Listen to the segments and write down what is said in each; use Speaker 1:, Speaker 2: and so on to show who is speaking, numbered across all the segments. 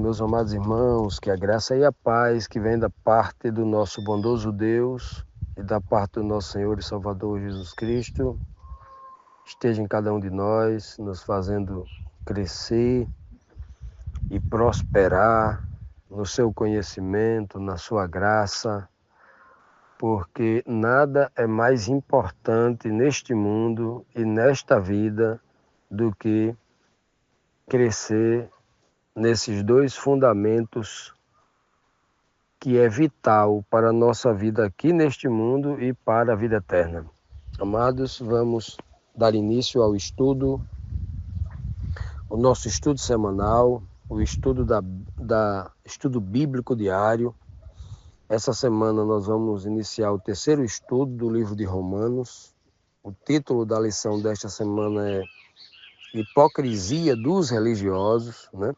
Speaker 1: meus amados irmãos, que a graça e a paz que vem da parte do nosso bondoso Deus e da parte do nosso Senhor e Salvador Jesus Cristo esteja em cada um de nós, nos fazendo crescer e prosperar no seu conhecimento, na sua graça, porque nada é mais importante neste mundo e nesta vida do que crescer nesses dois fundamentos que é vital para a nossa vida aqui neste mundo e para a vida eterna. Amados, vamos dar início ao estudo, o nosso estudo semanal, o estudo estudo bíblico diário. Essa semana nós vamos iniciar o terceiro estudo do livro de Romanos. O título da lição desta semana é Hipocrisia dos Religiosos, né?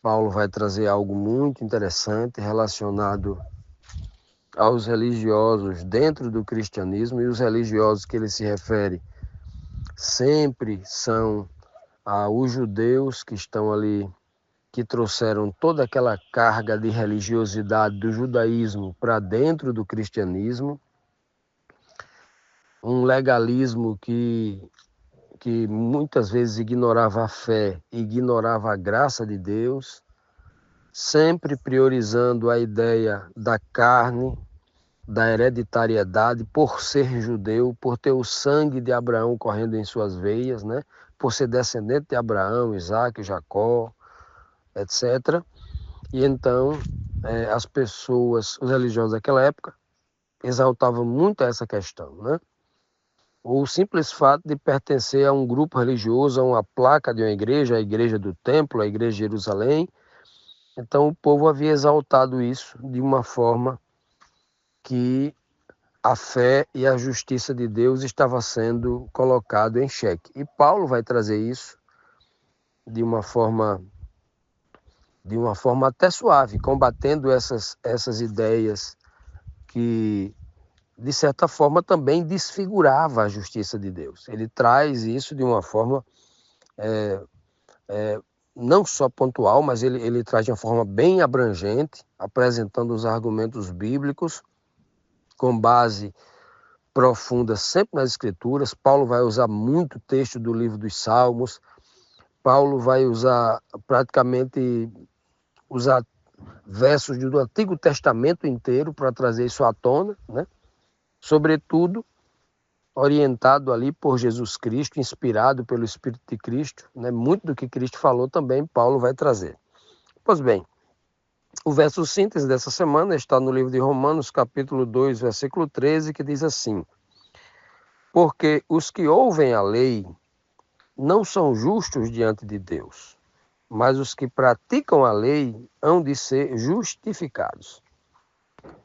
Speaker 1: Paulo vai trazer algo muito interessante relacionado aos religiosos dentro do cristianismo, e os religiosos que ele se refere sempre são os judeus que estão ali, que trouxeram toda aquela carga de religiosidade do judaísmo para dentro do cristianismo, um legalismo que muitas vezes ignorava a fé, ignorava a graça de Deus, sempre priorizando a ideia da carne, da hereditariedade, por ser judeu, por ter o sangue de Abraão correndo em suas veias, né? Por ser descendente de Abraão, Isaac, Jacó, etc. E então as pessoas, os religiosos daquela época, exaltavam muito essa questão, né? O simples fato de pertencer a um grupo religioso, a uma placa de uma igreja, a igreja do templo, a igreja de Jerusalém. Então o povo havia exaltado isso de uma forma que a fé e a justiça de Deus estava sendo colocado em xeque. E Paulo vai trazer isso de uma forma até suave, combatendo essas ideias que, de certa forma, também desfigurava a justiça de Deus. Ele traz isso de uma forma não só pontual, mas ele traz de uma forma bem abrangente, apresentando os argumentos bíblicos com base profunda sempre nas Escrituras. Paulo vai usar muito texto do livro dos Salmos. Paulo vai usar versos do Antigo Testamento inteiro para trazer isso à tona, né? Sobretudo orientado ali por Jesus Cristo, inspirado pelo Espírito de Cristo, né? Muito do que Cristo falou também Paulo vai trazer. Pois bem, o verso síntese dessa semana está no livro de Romanos, capítulo 2, versículo 13, que diz assim: porque os que ouvem a lei não são justos diante de Deus, mas os que praticam a lei hão de ser justificados.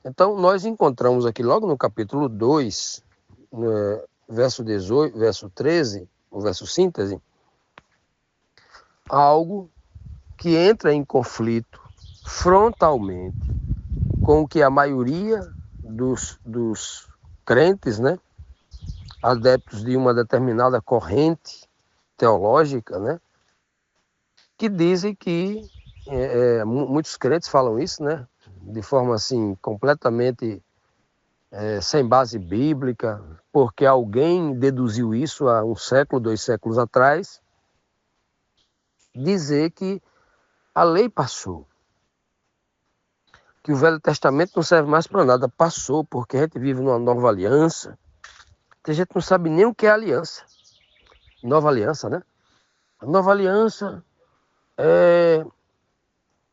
Speaker 1: Então, nós encontramos aqui logo no capítulo 2, verso 18, verso 13, o verso síntese, algo que entra em conflito frontalmente com o que a maioria dos crentes, né, adeptos de uma determinada corrente teológica, né, que dizem que, muitos crentes falam isso, né, de forma assim completamente sem base bíblica, porque alguém deduziu isso há um século, 2 séculos atrás, dizer que a lei passou, que o Velho Testamento não serve mais para nada. Passou, porque a gente vive numa nova aliança, que a gente não sabe nem o que é aliança. Nova aliança, né? A nova aliança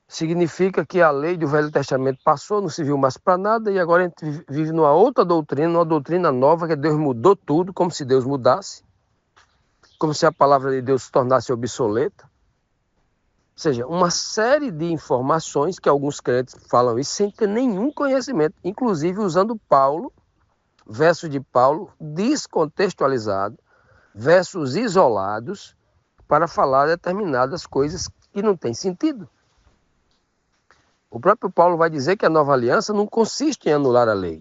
Speaker 1: significa que a lei do Velho Testamento passou, não se viu mais para nada, e agora a gente vive numa outra doutrina, uma doutrina nova, que Deus mudou tudo, como se Deus mudasse, como se a palavra de Deus se tornasse obsoleta. Ou seja, uma série de informações que alguns crentes falam isso sem ter nenhum conhecimento, inclusive usando Paulo, versos de Paulo descontextualizado, versos isolados, para falar determinadas coisas que não têm sentido. O próprio Paulo vai dizer que a nova aliança não consiste em anular a lei.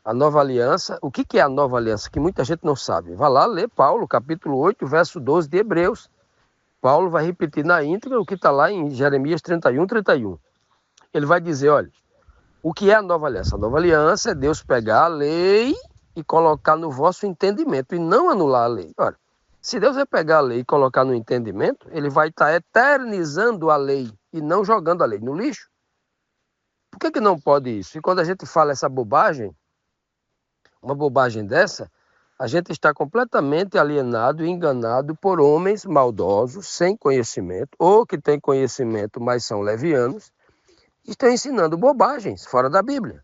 Speaker 1: A nova aliança, o que é a nova aliança? Que muita gente não sabe. Vá lá ler Paulo, capítulo 8, verso 12 de Hebreus. Paulo vai repetir na íntegra o que está lá em Jeremias 31. Ele vai dizer, olha, o que é a nova aliança? A nova aliança é Deus pegar a lei e colocar no vosso entendimento e não anular a lei. Olha, se Deus vai pegar a lei e colocar no entendimento, ele vai estar eternizando a lei e não jogando a lei no lixo. Por que não pode isso? E quando a gente fala essa bobagem, uma bobagem dessa, a gente está completamente alienado e enganado por homens maldosos, sem conhecimento, ou que têm conhecimento, mas são levianos, e estão ensinando bobagens fora da Bíblia,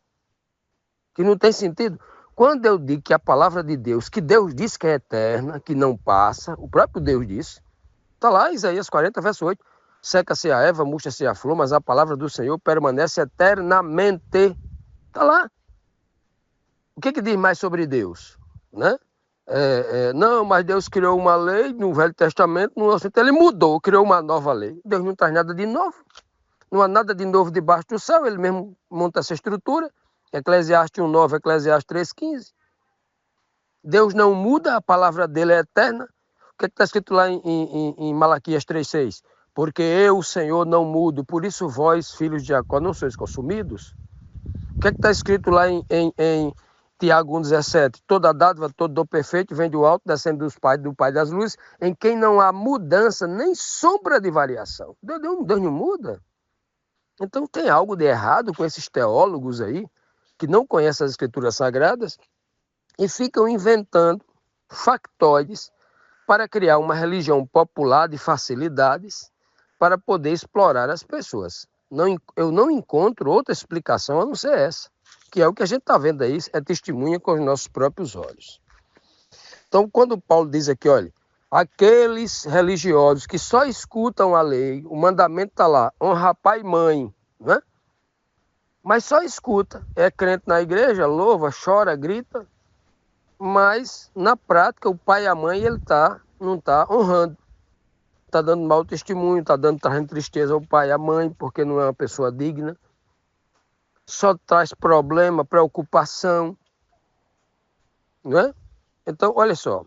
Speaker 1: que não tem sentido. Quando eu digo que a palavra de Deus, que Deus diz que é eterna, que não passa, o próprio Deus disse, está lá em Isaías 40, verso 8, seca-se a erva, murcha-se a flor, mas a palavra do Senhor permanece eternamente. Está lá. O que diz mais sobre Deus? Né? Não, mas Deus criou uma lei no Velho Testamento, no Novo Testamento, ele mudou, criou uma nova lei. Deus não traz nada de novo. Não há nada de novo debaixo do céu, ele mesmo monta essa estrutura. Eclesiastes 1:9, Eclesiastes 3:15. Deus não muda, a palavra dele é eterna. O que está escrito lá em Malaquias 3:6? Porque eu, o Senhor, não mudo, por isso vós, filhos de Jacó, não sois consumidos. O que está escrito lá em Tiago 1:17? Toda dádiva, todo dom perfeito vem do alto, descendo do Pai das luzes, em quem não há mudança, nem sombra de variação. Deus não muda. Então tem algo de errado com esses teólogos aí, que não conhecem as escrituras sagradas e ficam inventando factoides para criar uma religião popular de facilidades para poder explorar as pessoas. Eu não encontro outra explicação a não ser essa, que é o que a gente está vendo aí, é testemunha com os nossos próprios olhos. Então, quando Paulo diz aqui, olha, aqueles religiosos que só escutam a lei, o mandamento está lá, honra pai e mãe, né? Mas só escuta, é crente na igreja, louva, chora, grita, mas na prática o pai e a mãe ele não está honrando, está dando mau testemunho, está trazendo tristeza ao pai e à mãe, porque não é uma pessoa digna, só traz problema, preocupação, né? Então, olha só,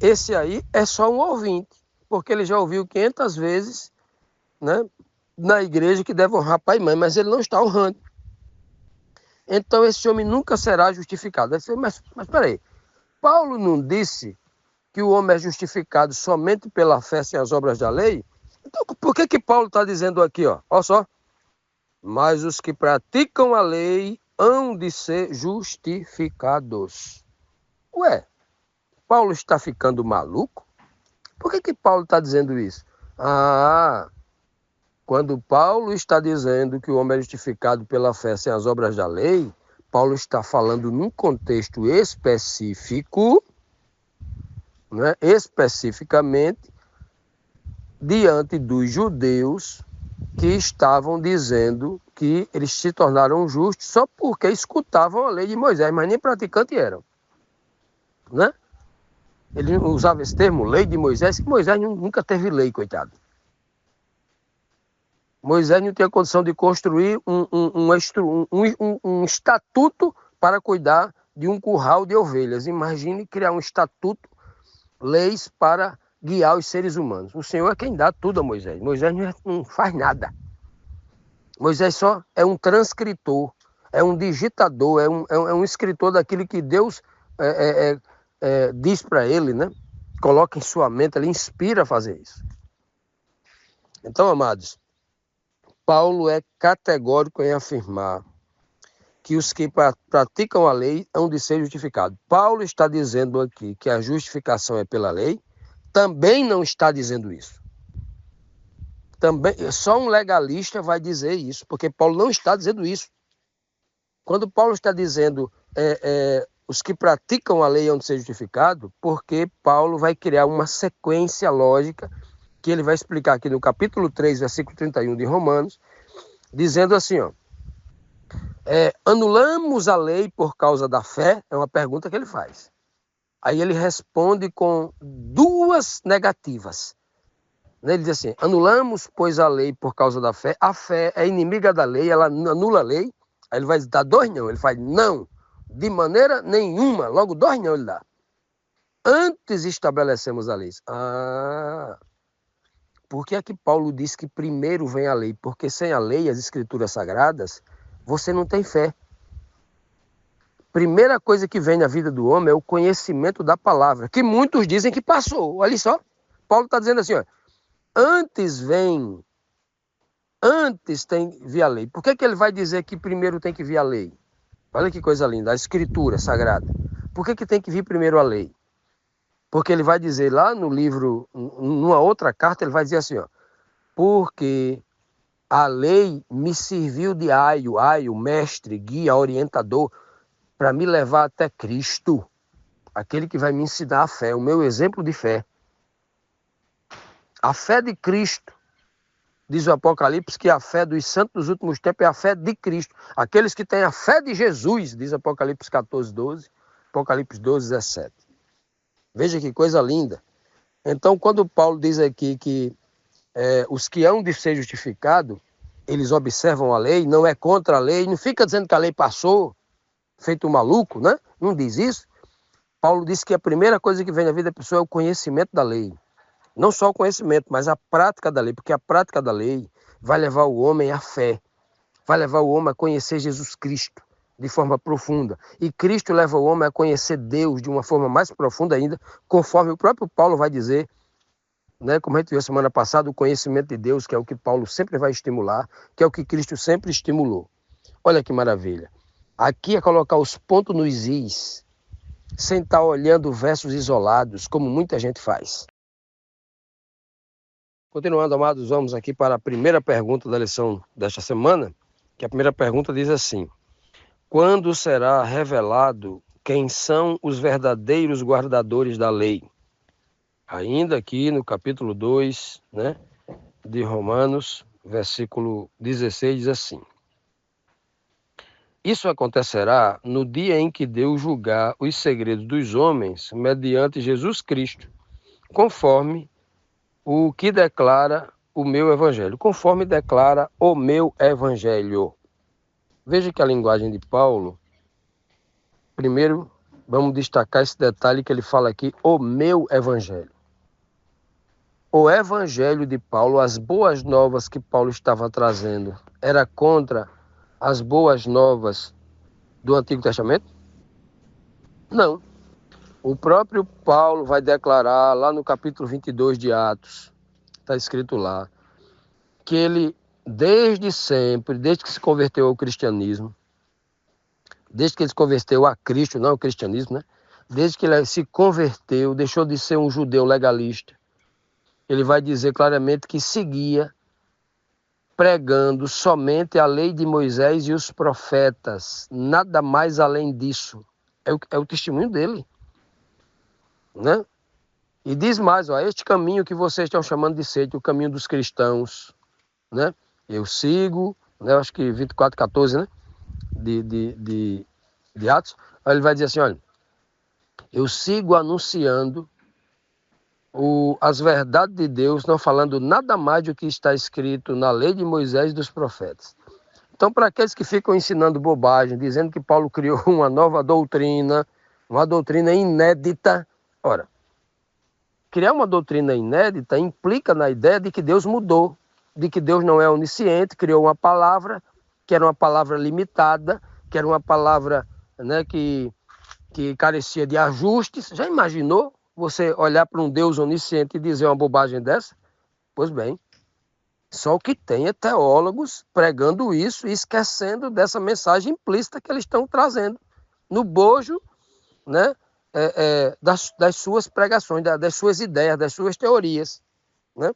Speaker 1: esse aí é só um ouvinte, porque ele já ouviu 500 vezes, né, na igreja que deve honrar pai e mãe, mas ele não está honrando. Então esse homem nunca será justificado. Mas peraí, Paulo não disse que o homem é justificado somente pela fé sem as obras da lei? Então por que Paulo está dizendo aqui, ó? Olha só, mas os que praticam a lei hão de ser justificados. Ué, Paulo está ficando maluco? Por que Paulo está dizendo isso? Quando Paulo está dizendo que o homem é justificado pela fé sem as obras da lei, Paulo está falando num contexto específico, né, especificamente, diante dos judeus que estavam dizendo que eles se tornaram justos só porque escutavam a lei de Moisés, mas nem praticantes eram. Né? Ele usava esse termo, lei de Moisés, que Moisés nunca teve lei, coitado. Moisés não tinha condição de construir um estatuto para cuidar de um curral de ovelhas. Imagine criar um estatuto, leis para guiar os seres humanos. O Senhor é quem dá tudo a Moisés. Moisés não faz nada. Moisés só é um transcritor, é um digitador, é um escritor daquilo que Deus diz para ele, né? Coloca em sua mente, ele inspira a fazer isso. Então, amados, Paulo é categórico em afirmar que os que praticam a lei hão de ser justificados. Paulo está dizendo aqui que a justificação é pela lei, também não está dizendo isso. Também, só um legalista vai dizer isso, porque Paulo não está dizendo isso. Quando Paulo está dizendo os que praticam a lei hão de ser justificados, porque Paulo vai criar uma sequência lógica que ele vai explicar aqui no capítulo 3, versículo 31 de Romanos, dizendo assim, ó, anulamos a lei por causa da fé? É uma pergunta que ele faz. Aí ele responde com duas negativas. Ele diz assim, anulamos, pois, a lei por causa da fé. A fé é inimiga da lei, ela anula a lei. Aí ele vai dar dois não, ele faz não, de maneira nenhuma, logo dois não ele dá. antes estabelecemos a lei. Por que é que Paulo diz que primeiro vem a lei? Porque sem a lei, as escrituras sagradas, você não tem fé. Primeira coisa que vem na vida do homem é o conhecimento da palavra, que muitos dizem que passou. Olha só, Paulo está dizendo assim, ó, antes tem que vir a lei. Por que ele vai dizer que primeiro tem que vir a lei? Olha que coisa linda, a escritura sagrada. Por que tem que vir primeiro a lei? Porque ele vai dizer lá no livro, numa outra carta, ele vai dizer assim, ó, porque a lei me serviu de aio, mestre, guia, orientador, para me levar até Cristo, aquele que vai me ensinar a fé, o meu exemplo de fé. A fé de Cristo, diz o Apocalipse, que a fé dos santos dos últimos tempos é a fé de Cristo. Aqueles que têm a fé de Jesus, diz Apocalipse 14, 12, Apocalipse 12, 17. Veja que coisa linda. Então, quando Paulo diz aqui que os que hão de ser justificados, eles observam a lei, não é contra a lei, não fica dizendo que a lei passou, feito um maluco, né? Não diz isso. Paulo diz que a primeira coisa que vem na vida da pessoa é o conhecimento da lei. Não só o conhecimento, mas a prática da lei, porque a prática da lei vai levar o homem à fé, vai levar o homem a conhecer Jesus Cristo de forma profunda. E Cristo leva o homem a conhecer Deus de uma forma mais profunda ainda, conforme o próprio Paulo vai dizer, né, como a gente viu semana passada, o conhecimento de Deus, que é o que Paulo sempre vai estimular, que é o que Cristo sempre estimulou. Olha que maravilha. Aqui é colocar os pontos nos is, sem estar olhando versos isolados, como muita gente faz. Continuando, amados, vamos aqui para a primeira pergunta da lição desta semana, que a primeira pergunta diz assim: quando será revelado quem são os verdadeiros guardadores da lei? Ainda aqui no capítulo 2, né, de Romanos, versículo 16, diz assim: isso acontecerá no dia em que Deus julgar os segredos dos homens mediante Jesus Cristo, conforme o que declara o meu evangelho. Conforme declara o meu evangelho. Veja que a linguagem de Paulo, primeiro vamos destacar esse detalhe que ele fala aqui, o meu evangelho. O evangelho de Paulo, as boas novas que Paulo estava trazendo, era contra as boas novas do Antigo Testamento? Não. O próprio Paulo vai declarar lá no capítulo 22 de Atos, está escrito lá, que ele, desde sempre, desde que se converteu ao cristianismo, desde que ele se converteu a Cristo, não ao cristianismo, né? Desde que ele se converteu, deixou de ser um judeu legalista, ele vai dizer claramente que seguia pregando somente a lei de Moisés e os profetas, nada mais além disso. É o testemunho dele, né? E diz mais, ó, este caminho que vocês estão chamando de sede, o caminho dos cristãos, né? Eu sigo, né? Acho que 24:14, né? De Atos. Aí ele vai dizer assim, olha, eu sigo anunciando as verdades de Deus, não falando nada mais do que está escrito na lei de Moisés e dos profetas. Então, para aqueles que ficam ensinando bobagem, dizendo que Paulo criou uma nova doutrina, uma doutrina inédita, ora, criar uma doutrina inédita implica na ideia de que Deus mudou, de que Deus não é onisciente, criou uma palavra, que era uma palavra limitada, que era uma palavra, né, que carecia de ajustes. Já imaginou você olhar para um Deus onisciente e dizer uma bobagem dessa? Pois bem, só o que tem é teólogos pregando isso e esquecendo dessa mensagem implícita que eles estão trazendo no bojo, né, das suas pregações, das suas ideias, das suas teorias, né?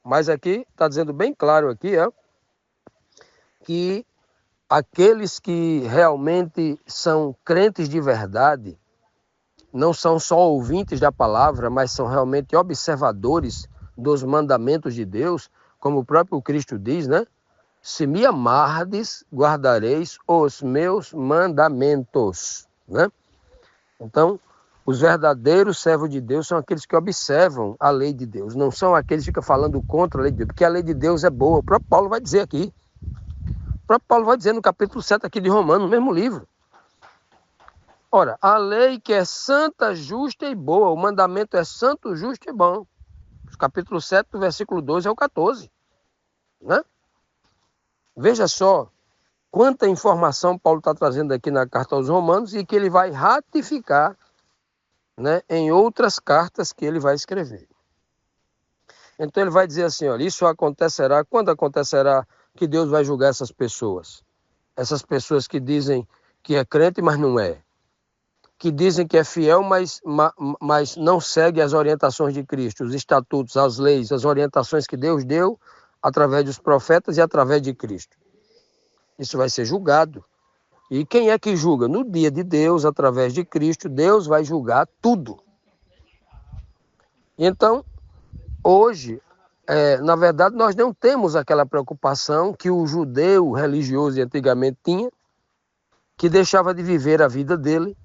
Speaker 1: Mas aqui está dizendo bem claro aqui, que aqueles que realmente são crentes de verdade não são só ouvintes da palavra, mas são realmente observadores dos mandamentos de Deus, como o próprio Cristo diz, né? Se me amardes, guardareis os meus mandamentos, né? Então, os verdadeiros servos de Deus são aqueles que observam a lei de Deus, não são aqueles que ficam falando contra a lei de Deus, porque a lei de Deus é boa. O próprio Paulo vai dizer aqui. O próprio Paulo vai dizer no capítulo 7 aqui de Romanos, no mesmo livro. Ora, a lei que é santa, justa e boa, o mandamento é santo, justo e bom. Capítulo 7, do versículo 12 ao 14. Né? Veja só quanta informação Paulo está trazendo aqui na carta aos Romanos e que ele vai ratificar, né, em outras cartas que ele vai escrever. Então ele vai dizer assim, olha, isso acontecerá, quando acontecerá que Deus vai julgar essas pessoas? Essas pessoas que dizem que é crente, mas não é. Que dizem que é fiel, mas não segue as orientações de Cristo, os estatutos, as leis, as orientações que Deus deu através dos profetas e através de Cristo. Isso vai ser julgado. E quem é que julga? No dia de Deus, através de Cristo, Deus vai julgar tudo. Então, hoje, na verdade, nós não temos aquela preocupação que o judeu religioso antigamente tinha, que deixava de viver a vida dele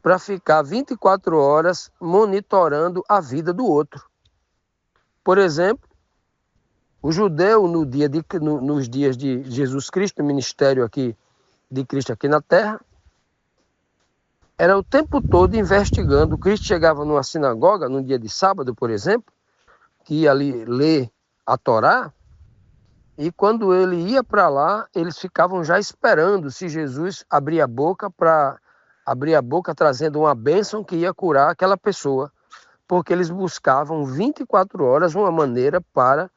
Speaker 1: para ficar 24 horas monitorando a vida do outro. Por exemplo, o judeu, nos dias de Jesus Cristo, no ministério aqui de Cristo aqui na Terra, era o tempo todo investigando. Cristo chegava numa sinagoga, num dia de sábado, por exemplo, que ia ali ler a Torá, e quando ele ia para lá, eles ficavam já esperando se Jesus abria a boca trazendo uma bênção que ia curar aquela pessoa, porque eles buscavam 24 horas uma maneira para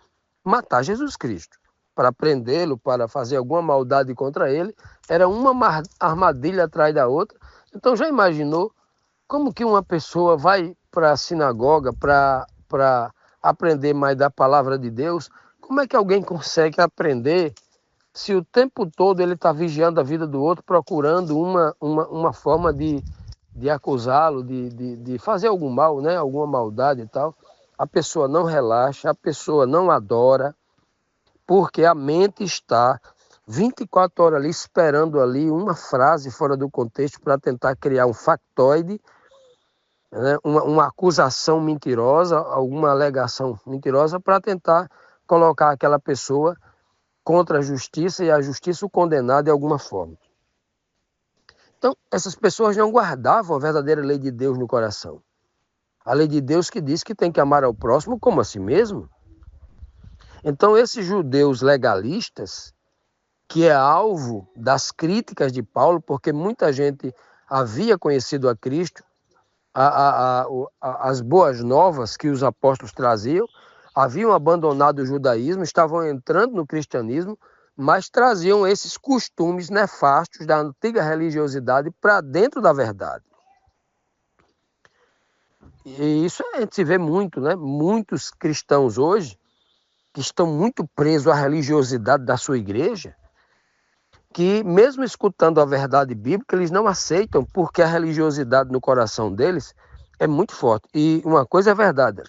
Speaker 1: matar Jesus Cristo, para prendê-lo, para fazer alguma maldade contra ele. Era uma armadilha atrás da outra. Então já imaginou como que uma pessoa vai para a sinagoga para aprender mais da palavra de Deus? Como é que alguém consegue aprender se o tempo todo ele está vigiando a vida do outro, procurando uma forma de acusá-lo, de fazer algum mal, né? Alguma maldade e tal? A pessoa não relaxa, a pessoa não adora, porque a mente está 24 horas ali esperando ali uma frase fora do contexto para tentar criar um factoide, né? Uma acusação mentirosa, alguma alegação mentirosa para tentar colocar aquela pessoa contra a justiça e a justiça o condenar de alguma forma. Então, essas pessoas não guardavam a verdadeira lei de Deus no coração. A lei de Deus que diz que tem que amar ao próximo como a si mesmo. Então, esses judeus legalistas, que é alvo das críticas de Paulo, porque muita gente havia conhecido a Cristo, as boas novas que os apóstolos traziam, haviam abandonado o judaísmo, estavam entrando no cristianismo, mas traziam esses costumes nefastos da antiga religiosidade para dentro da verdade. E isso a gente se vê muito, né? Muitos cristãos hoje que estão muito presos à religiosidade da sua igreja, que mesmo escutando a verdade bíblica, eles não aceitam, porque a religiosidade no coração deles é muito forte. E uma coisa é verdade,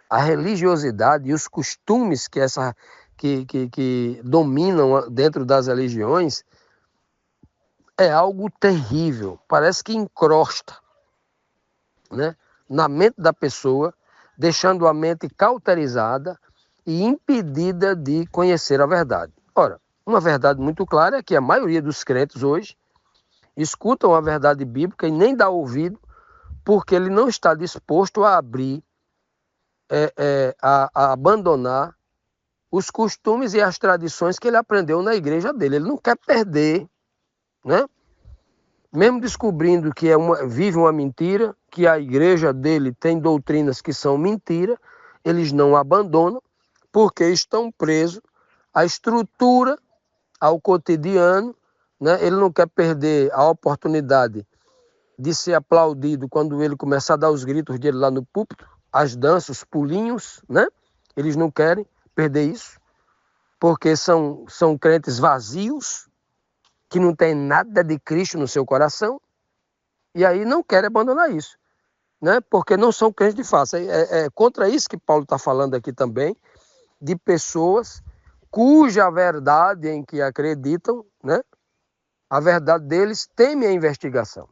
Speaker 1: a religiosidade e os costumes que dominam dentro das religiões é algo terrível, parece que encrosta, né, na mente da pessoa, deixando a mente cauterizada e impedida de conhecer a verdade. Ora, uma verdade muito clara é que a maioria dos crentes hoje escutam a verdade bíblica e nem dá ouvido, porque ele não está disposto a abrir, a abandonar os costumes e as tradições que ele aprendeu na igreja dele. Ele não quer perder, né? Mesmo descobrindo que vive uma mentira, que a igreja dele tem doutrinas que são mentira, eles não abandonam, porque estão presos à estrutura, ao cotidiano, né? Ele não quer perder a oportunidade de ser aplaudido quando ele começar a dar os gritos dele lá no púlpito, as danças, os pulinhos, né? Eles não querem perder isso, porque são crentes vazios, que não tem nada de Cristo no seu coração, e aí não querem abandonar isso, né? Porque não são crentes de fato. É contra isso que Paulo está falando aqui também, de pessoas cuja verdade em que acreditam, né? A verdade deles teme a investigação.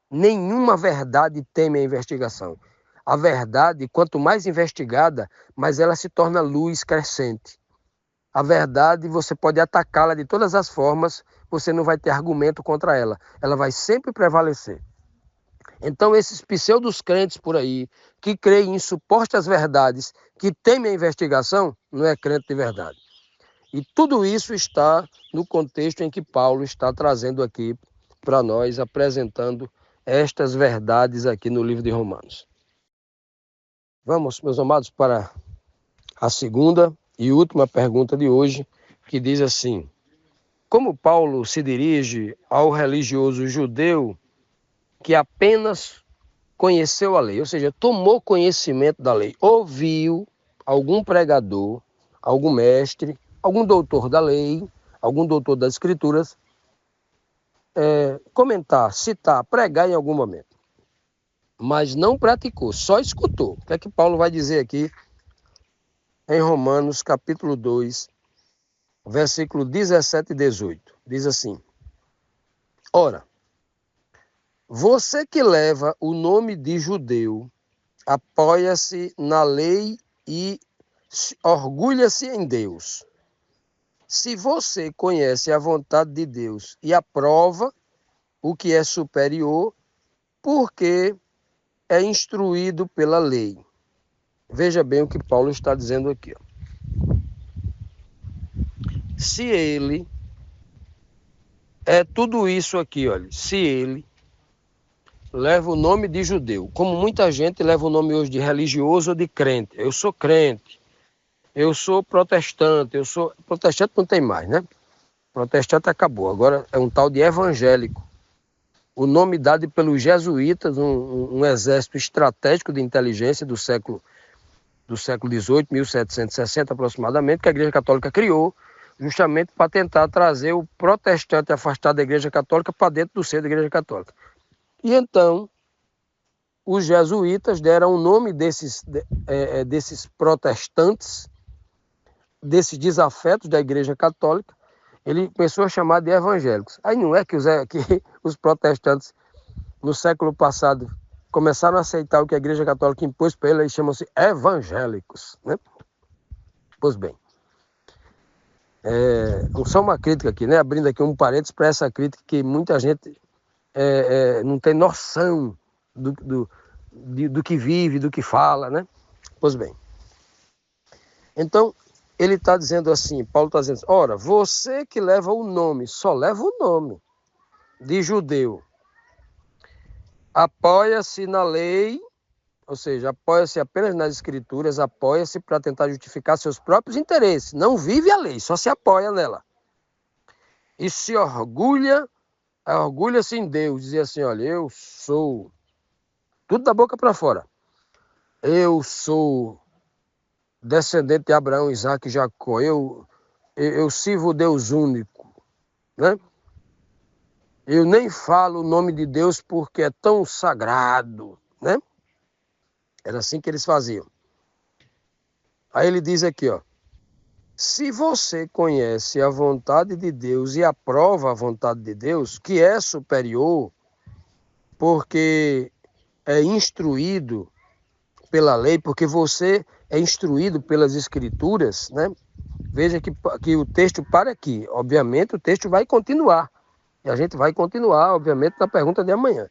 Speaker 1: Nenhuma verdade teme a investigação. A verdade, quanto mais investigada, mais ela se torna luz crescente. A verdade, você pode atacá-la de todas as formas, você não vai ter argumento contra ela. Ela vai sempre prevalecer. Então, esses pseudos crentes por aí, que creem em supostas verdades, que temem a investigação, não é crente de verdade. E tudo isso está no contexto em que Paulo está trazendo aqui para nós, apresentando estas verdades aqui no livro de Romanos. Vamos, meus amados, para a segunda e última pergunta de hoje, que diz assim: como Paulo se dirige ao religioso judeu que apenas conheceu a lei, ou seja, tomou conhecimento da lei, ouviu algum pregador, algum mestre, algum doutor da lei, algum doutor das escrituras, comentar, citar, pregar em algum momento, mas não praticou, só escutou. O que é que Paulo vai dizer aqui em Romanos capítulo 2, versículo 17 e 18? Diz assim: ora, você que leva o nome de judeu, apoia-se na lei e orgulha-se em Deus. Se você conhece a vontade de Deus e aprova o que é superior, porque é instruído pela lei. Veja bem o que Paulo está dizendo aqui. Se ele é tudo isso aqui, olha, se ele leva o nome de judeu, como muita gente leva o nome hoje de religioso ou de crente. Eu sou crente, eu sou protestante, Protestante não tem mais, né? Protestante acabou, agora é um tal de evangélico. O nome dado pelos jesuítas, um exército estratégico de inteligência do século XVIII, 1760 aproximadamente, que a Igreja Católica criou, justamente para tentar trazer o protestante afastado da Igreja Católica para dentro do seio da Igreja Católica. E então, os jesuítas deram o nome desses protestantes, desses desafetos da Igreja Católica, ele começou a chamar de evangélicos. Aí não é que os protestantes, no século passado, começaram a aceitar o que a Igreja Católica impôs para eles chamam-se evangélicos, né? Pois bem, só uma crítica aqui, né? Abrindo aqui um parênteses para essa crítica que muita gente não tem noção do que vive, do que fala, né? Pois bem, então ele está dizendo assim, Paulo está dizendo, ora, você que leva o nome, só leva o nome de judeu, apoia-se na lei, ou seja, apoia-se apenas nas escrituras, apoia-se para tentar justificar seus próprios interesses, não vive a lei, só se apoia nela. E se orgulha-se em Deus, dizer assim, olha, eu sou, tudo da boca para fora, eu sou descendente de Abraão, Isaac e Jacó, eu sirvo o Deus único, né? Eu nem falo o nome de Deus porque é tão sagrado, né? Era assim que eles faziam. Aí ele diz aqui, ó, se você conhece a vontade de Deus e aprova a vontade de Deus, que é superior, porque é instruído pela lei, porque você é instruído pelas escrituras, né? Veja que o texto para aqui. Obviamente o texto vai continuar. E a gente vai continuar, obviamente, na pergunta de amanhã.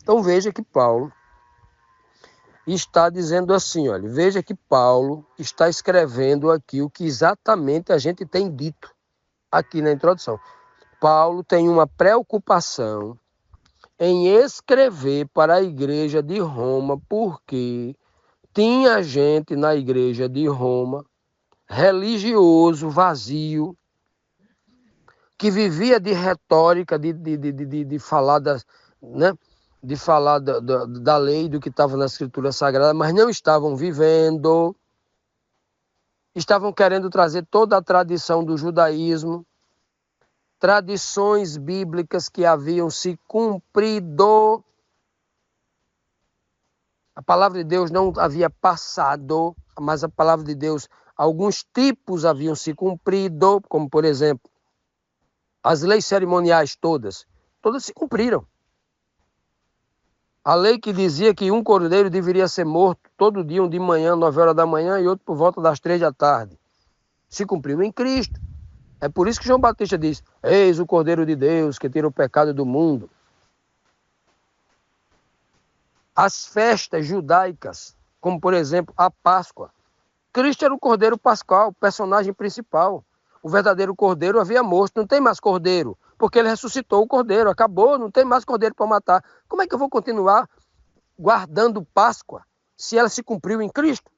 Speaker 1: Então veja que Paulo está dizendo assim, olha, veja que Paulo está escrevendo aqui o que exatamente a gente tem dito aqui na introdução. Paulo tem uma preocupação em escrever para a igreja de Roma, porque tinha gente na igreja de Roma, religioso, vazio, que vivia de retórica, de falar né? De falar da lei, do que estava na Escritura Sagrada, mas não estavam vivendo, estavam querendo trazer toda a tradição do judaísmo, tradições bíblicas que haviam se cumprido. A palavra de Deus não havia passado, mas a palavra de Deus, alguns tipos haviam se cumprido, como por exemplo, as leis cerimoniais todas se cumpriram. A lei que dizia que um cordeiro deveria ser morto todo dia, um de manhã, 9 horas da manhã, e outro por volta das 3 da tarde. Se cumpriu em Cristo. É por isso que João Batista diz, eis o Cordeiro de Deus que tira o pecado do mundo. as festas judaicas, como por exemplo a Páscoa. Cristo era o Cordeiro Pascal, o personagem principal. O verdadeiro Cordeiro havia morto, não tem mais Cordeiro, porque ele ressuscitou o Cordeiro, acabou, não tem mais Cordeiro para matar. Como é que eu vou continuar guardando Páscoa se ela se cumpriu em Cristo?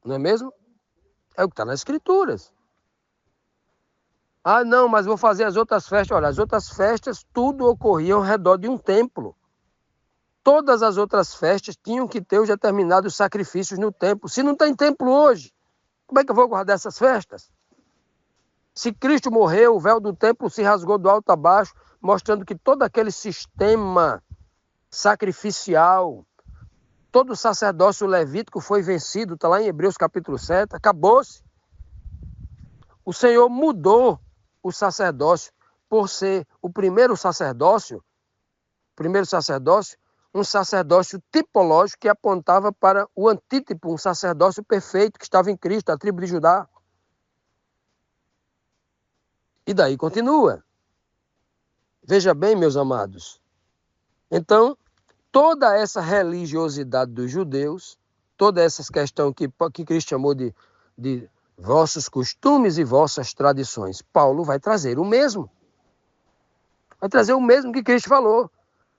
Speaker 1: Não é mesmo? É o que está nas Escrituras. Ah, não, mas vou fazer as outras festas. Olha, as outras festas, tudo ocorria ao redor de um templo. Todas as outras festas tinham que ter os determinados sacrifícios no templo. Se não tem templo hoje, como é que eu vou guardar essas festas? Se Cristo morreu, o véu do templo se rasgou do alto a baixo, mostrando que todo aquele sistema sacrificial, todo o sacerdócio levítico foi vencido, está lá em Hebreus capítulo 7, acabou-se. O Senhor mudou o sacerdócio por ser o primeiro sacerdócio, um sacerdócio tipológico que apontava para o antítipo, um sacerdócio perfeito que estava em Cristo, a tribo de Judá. E daí continua. Veja bem, meus amados. Então, toda essa religiosidade dos judeus, toda essa questão que Cristo chamou de vossos costumes e vossas tradições, Paulo vai trazer o mesmo. Vai trazer o mesmo que Cristo falou.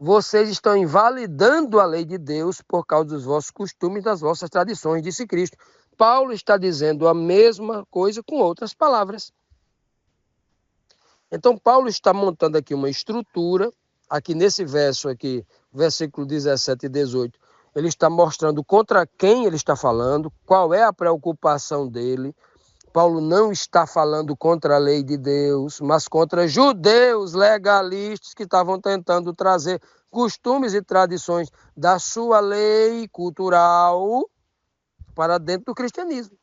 Speaker 1: Vocês estão invalidando a lei de Deus por causa dos vossos costumes e das vossas tradições, disse Cristo. Paulo está dizendo a mesma coisa com outras palavras. Então, Paulo está montando aqui uma estrutura, aqui nesse verso aqui, versículo 17 e 18, ele está mostrando contra quem ele está falando, qual é a preocupação dele. Paulo não está falando contra a lei de Deus, mas contra judeus legalistas que estavam tentando trazer costumes e tradições da sua lei cultural para dentro do cristianismo.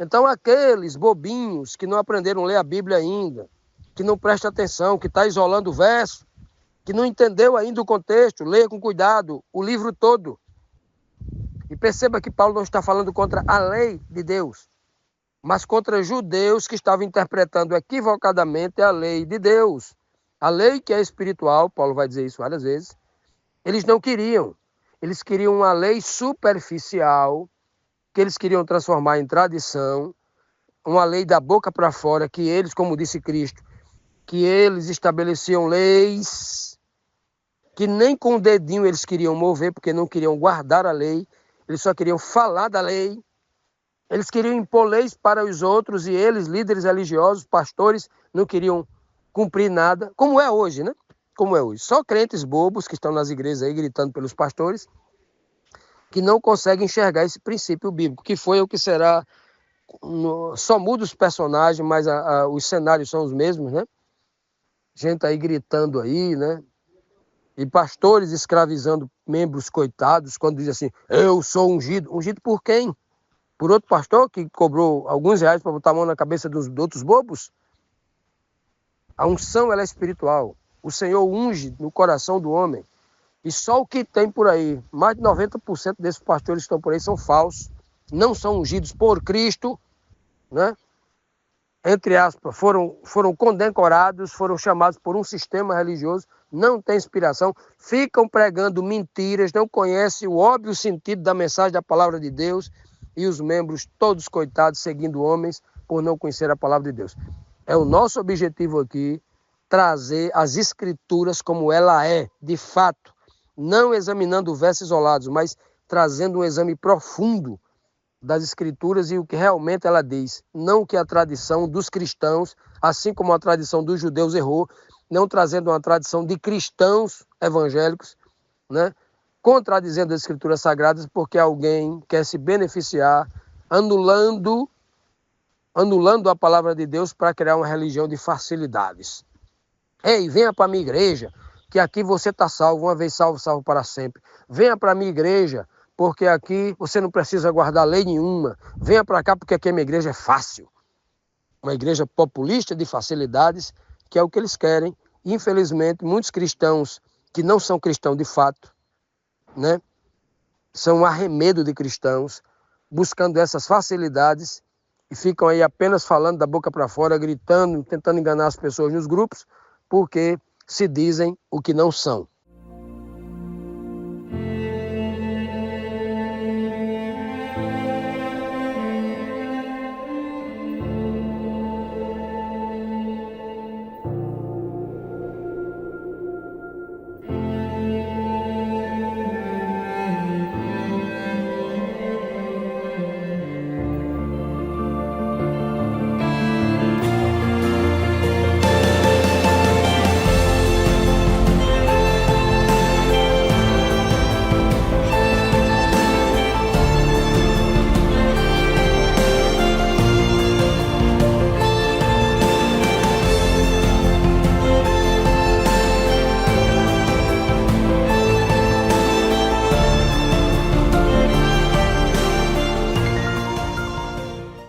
Speaker 1: Então, aqueles bobinhos que não aprenderam a ler a Bíblia ainda, que não presta atenção, que está isolando o verso, que não entendeu ainda o contexto, leia com cuidado o livro todo. E perceba que Paulo não está falando contra a lei de Deus, mas contra judeus que estavam interpretando equivocadamente a lei de Deus. A lei que é espiritual, Paulo vai dizer isso várias vezes, eles não queriam. Eles queriam uma lei superficial, que eles queriam transformar em tradição, uma lei da boca para fora, que eles, como disse Cristo, que eles estabeleciam leis que nem com o dedinho eles queriam mover, porque não queriam guardar a lei, eles só queriam falar da lei. Eles queriam impor leis para os outros e eles, líderes religiosos, pastores, não queriam cumprir nada, como é hoje, né? Como é hoje. Só crentes bobos que estão nas igrejas aí gritando pelos pastores, que não conseguem enxergar esse princípio bíblico, que foi o que será, só muda os personagens, mas os cenários são os mesmos, né? Gente aí gritando aí, né? E pastores escravizando membros coitados, quando diz assim, eu sou ungido. Ungido por quem? Por outro pastor que cobrou alguns reais para botar a mão na cabeça dos outros bobos? A unção, ela é espiritual. O Senhor unge no coração do homem. E só o que tem por aí, mais de 90% desses pastores que estão por aí são falsos, não são ungidos por Cristo, né? Entre aspas, foram condecorados, foram chamados por um sistema religioso, não tem inspiração, ficam pregando mentiras, não conhecem o óbvio sentido da mensagem da palavra de Deus, e os membros todos coitados seguindo homens por não conhecer a palavra de Deus. É o nosso objetivo aqui trazer as escrituras como ela é, de fato, não examinando versos isolados, mas trazendo um exame profundo das escrituras e o que realmente ela diz, não o que a tradição dos cristãos, assim como a tradição dos judeus errou, não trazendo uma tradição de cristãos evangélicos, né? Contradizendo as escrituras sagradas porque alguém quer se beneficiar, anulando a palavra de Deus para criar uma religião de facilidades. Ei, venha para a minha igreja, que aqui você está salvo, uma vez salvo, salvo para sempre. Venha para a minha igreja, porque aqui você não precisa guardar lei nenhuma. Venha para cá, porque aqui a minha igreja é fácil. Uma igreja populista de facilidades, que é o que eles querem. Infelizmente, muitos cristãos que não são cristãos de fato, né, são um arremedo de cristãos, buscando essas facilidades e ficam aí apenas falando da boca para fora, gritando, tentando enganar as pessoas nos grupos, porque se dizem o que não são.